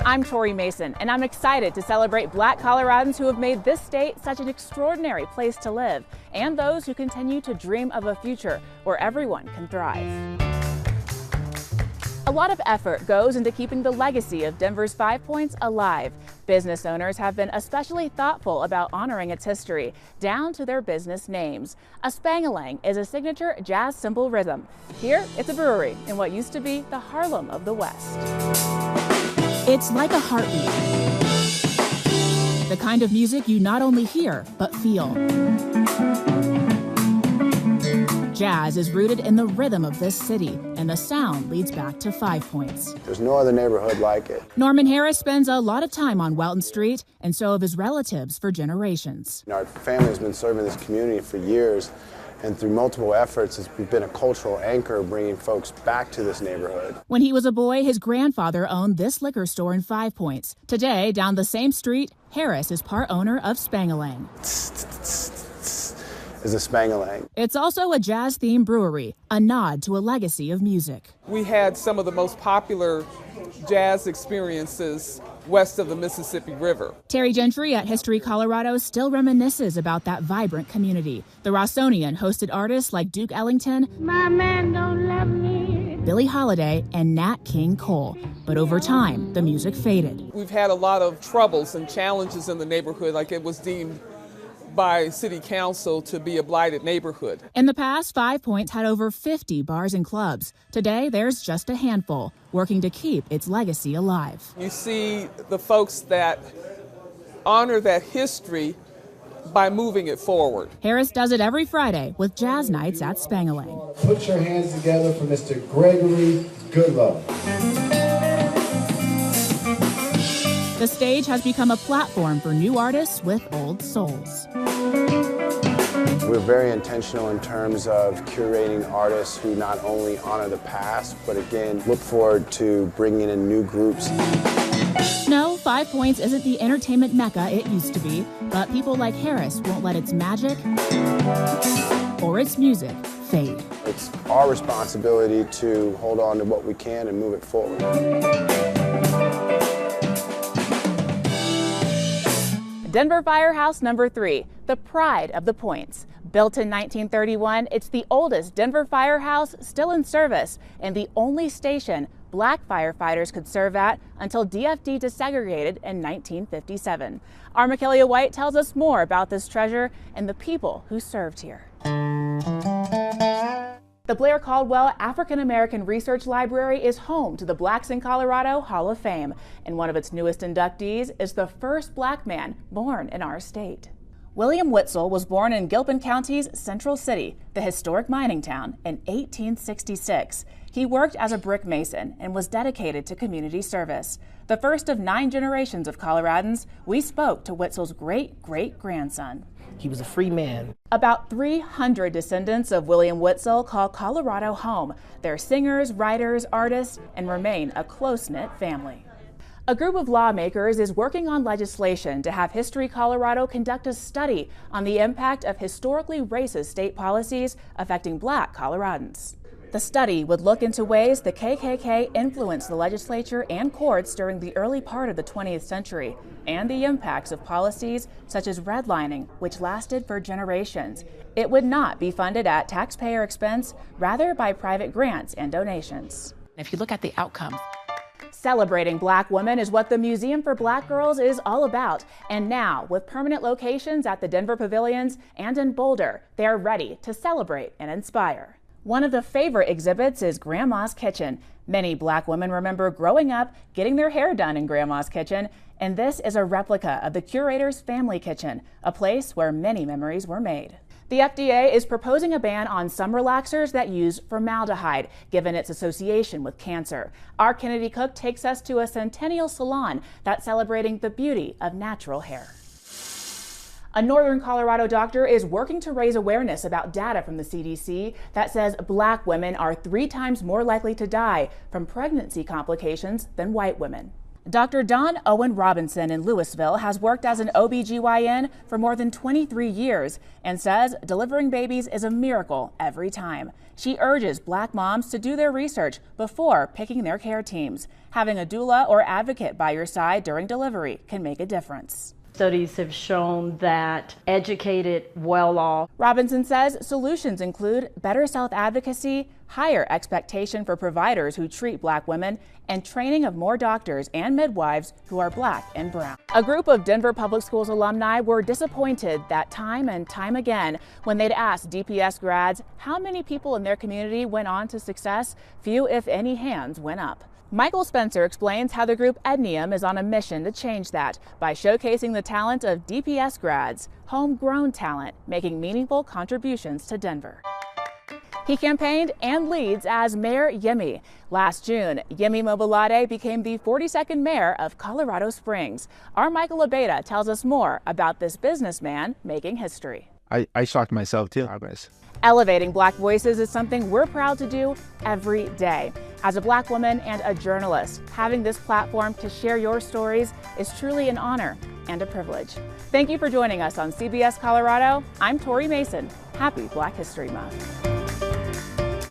I'm Tori Mason, and I'm excited to celebrate Black Coloradans who have made this state such an extraordinary place to live, and those who continue to dream of a future where everyone can thrive. A lot of effort goes into keeping the legacy of Denver's 5 Points alive. Business owners have been especially thoughtful about honoring its history, down to their business names. A Spangalang is a signature jazz cymbal rhythm. Here, it's a brewery in what used to be the Harlem of the West. It's like a heartbeat. The kind of music you not only hear, but feel. Jazz is rooted in the rhythm of this city, and the sound leads back to 5 Points. There's no other neighborhood like it. Norman Harris spends a lot of time on Welton Street, and so have his relatives for generations. Our family has been serving this community for years, and through multiple efforts, it's been a cultural anchor bringing folks back to this neighborhood. When he was a boy, his grandfather owned this liquor store in 5 Points. Today, down the same street, Harris is part owner of Spangalang. Is a Spangalang. It's also a jazz-themed brewery, a nod to a legacy of music. We had some of the most popular jazz experiences west of the Mississippi River. Terry Gentry at History Colorado still reminisces about that vibrant community. The Rossonian hosted artists like Duke Ellington, My Man Don't Love Me, Billie Holiday, and Nat King Cole. But over time, the music faded. We've had a lot of troubles and challenges in the neighborhood, like it was deemed by city council to be a blighted neighborhood. In the past, 5 Points had over 50 bars and clubs. Today, there's just a handful, working to keep its legacy alive. You see the folks that honor that history by moving it forward. Harris does it every Friday with jazz nights at Spangalang. Put your hands together for Mr. Gregory Goodlove. The stage has become a platform for new artists with old souls. We're very intentional in terms of curating artists who not only honor the past, but again, look forward to bringing in new groups. No, 5 Points isn't the entertainment mecca it used to be, but people like Harris won't let its magic or its music fade. It's our responsibility to hold on to what we can and move it forward. Denver Firehouse number 3, the pride of the Points. Built in 1931, it's the oldest Denver firehouse still in service and the only station Black firefighters could serve at until DFD desegregated in 1957. Our Michaelia White tells us more about this treasure and the people who served here. The Blair Caldwell African American Research Library is home to the Blacks in Colorado Hall of Fame, and one of its newest inductees is the first Black man born in our state. William Witzel was born in Gilpin County's Central City, the historic mining town, in 1866. He worked as a brick mason and was dedicated to community service. The first of 9 generations of Coloradans, we spoke to Witzel's great-great-grandson. He was a free man. About 300 descendants of William Witzel call Colorado home. They're singers, writers, artists, and remain a close-knit family. A group of lawmakers is working on legislation to have History Colorado conduct a study on the impact of historically racist state policies affecting Black Coloradans. The study would look into ways the KKK influenced the legislature and courts during the early part of the 20th century, and the impacts of policies such as redlining, which lasted for generations. It would not be funded at taxpayer expense, rather by private grants and donations. If you look at the outcomes, celebrating Black women is what the Museum for Black Girls is all about. And now, with permanent locations at the Denver Pavilions and in Boulder, they are ready to celebrate and inspire. One of the favorite exhibits is Grandma's Kitchen. Many Black women remember growing up, getting their hair done in Grandma's Kitchen, and this is a replica of the curator's family kitchen, a place where many memories were made. The FDA is proposing a ban on some relaxers that use formaldehyde, given its association with cancer. Our Kennedy Cook takes us to a centennial salon that's celebrating the beauty of natural hair. A northern Colorado doctor is working to raise awareness about data from the CDC that says Black women are 3 times more likely to die from pregnancy complications than white women. Dr. Dawn Owen Robinson in Louisville has worked as an OBGYN for more than 23 years and says delivering babies is a miracle every time. She urges Black moms to do their research before picking their care teams. Having a doula or advocate by your side during delivery can make a difference. Studies have shown that educated, well-off. Robinson says solutions include better self-advocacy, higher expectation for providers who treat Black women, and training of more doctors and midwives who are Black and brown. A group of Denver Public Schools alumni were disappointed that time and time again, when they'd asked DPS grads how many people in their community went on to success, few if any hands went up. Michael Spencer explains how the group Ednium is on a mission to change that by showcasing the talent of DPS grads, homegrown talent, making meaningful contributions to Denver. He campaigned and leads as Mayor Yemi. Last June, Yemi Mobolade became the 42nd mayor of Colorado Springs. Our Michael Abeda tells us more about this businessman making history. I shocked myself too. Elevating Black voices is something we're proud to do every day. As a Black woman and a journalist, having this platform to share your stories is truly an honor and a privilege. Thank you for joining us on CBS Colorado. I'm Tori Mason. Happy Black History Month.